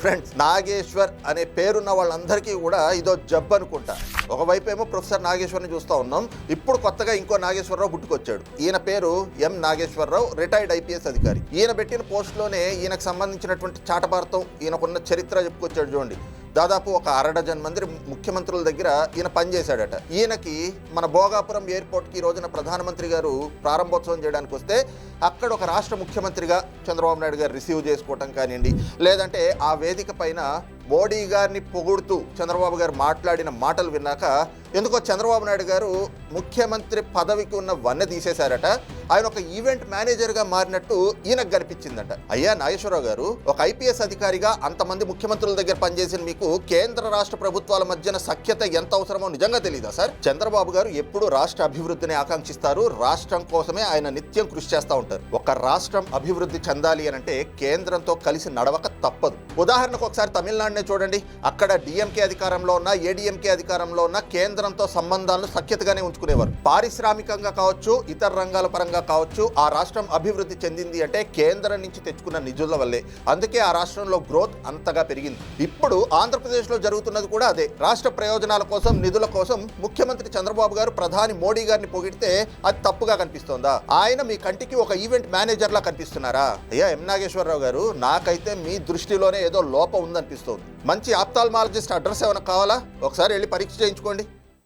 Friends, Nageshwar అనే పేరున్న వాళ్ళందరికీ కూడా ఇదో జబ్బు అనుకుంటా. ఒకవైపు ఏమో ప్రొఫెసర్ నాగేశ్వర్ని చూస్తూ ఉన్నాం. ఇప్పుడు కొత్తగా ఇంకో నాగేశ్వరరావు పుట్టుకొచ్చాడు. ఈయన పేరు ఎం నాగేశ్వరరావు, రిటైర్డ్ ఐపీఎస్ అధికారి. ఈయన పెట్టిన పోస్టులోనే ఈయనకు సంబంధించినటువంటి చాటభారతం, ఈయనకున్న చరిత్ర చెప్పుకొచ్చాడు. చూడండి, దాదాపు ఒక 1/2 మంది ముఖ్యమంత్రుల దగ్గర ఈయన పనిచేశాడట. ఈయనకి మన భోగాపురం ఎయిర్పోర్ట్కి ఈ రోజున ప్రధానమంత్రి గారు ప్రారంభోత్సవం చేయడానికి వస్తే అక్కడ ఒక రాష్ట్ర ముఖ్యమంత్రిగా చంద్రబాబు నాయుడు గారు రిసీవ్ చేసుకోవటం కానివ్వండి, లేదంటే ఆ వేదిక పైన మోడీ గారిని పొగుడుతూ చంద్రబాబు గారు మాట్లాడిన మాటలు విన్నాక ఎందుకో చంద్రబాబు నాయుడు గారు ముఖ్యమంత్రి పదవికి ఉన్న వన్నె తీసేశారట. ఆయన ఒక ఈవెంట్ మేనేజర్గా మారినట్టు ఈయనకు కనిపించిందట. అయ్యా నాగేశ్వరరావు గారు, ఒక ఐపీఎస్ అధికారిగా అంతమంది ముఖ్యమంత్రుల దగ్గర పనిచేసిన మీకు కేంద్ర రాష్ట్ర ప్రభుత్వాల మధ్యన సఖ్యత ఎంత అవసరమో నిజంగా తెలియదా సార్? చంద్రబాబు గారు ఎప్పుడు రాష్ట్ర అభివృద్ధిని ఆకాంక్షిస్తారు. రాష్ట్రం కోసమే ఆయన నిత్యం కృషి చేస్తూ ఉంటారు. ఒక రాష్ట్రం అభివృద్ధి చెందాలి అని అంటే కేంద్రంతో కలిసి నడవక తప్పదు. ఉదాహరణకు ఒకసారి తమిళనాడునే చూడండి. అక్కడ డిఎంకే అధికారంలో ఉన్న, ఏడీఎంకే అధికారంలో ఉన్న కేంద్రంతో సంబంధాలను సఖ్యతగానే ఉంచుకునేవారు. పారిశ్రామికంగా కావచ్చు, ఇతర రంగాల పరంగా కావచ్చు, ఆ రాష్ట్రం అభివృద్ధి చెందింది అంటే కేంద్రం నుంచి తెచ్చుకున్న నిధుల వల్లే. అందుకే ఆ రాష్ట్రంలో గ్రోత్ అంతగా పెరిగింది. ఇప్పుడు ఆంధ్రప్రదేశ్లో జరుగుతున్నది కూడా అదే. రాష్ట్ర ప్రయోజనాల కోసం, నిధుల కోసం ముఖ్యమంత్రి చంద్రబాబు గారు ప్రధాని మోడీ గారిని పొగిడితే అది తప్పుగా కనిపిస్తోందా? ఆయన మీ కంటికి ఒక ఈవెంట్ మేనేజర్లా కనిపిస్తున్నారా? అయ్యా ఎం నాగేశ్వరరావు గారు, నాకైతే మీ దృష్టిలోనే ఏదో లోపం ఉందనిపిస్తోంది. మంచి ఆప్థాల్మాలజిస్ట్ అడ్రస్ ఏమైనా కావాలా? ఒకసారి వెళ్ళి పరీక్ష చేయించుకోండి.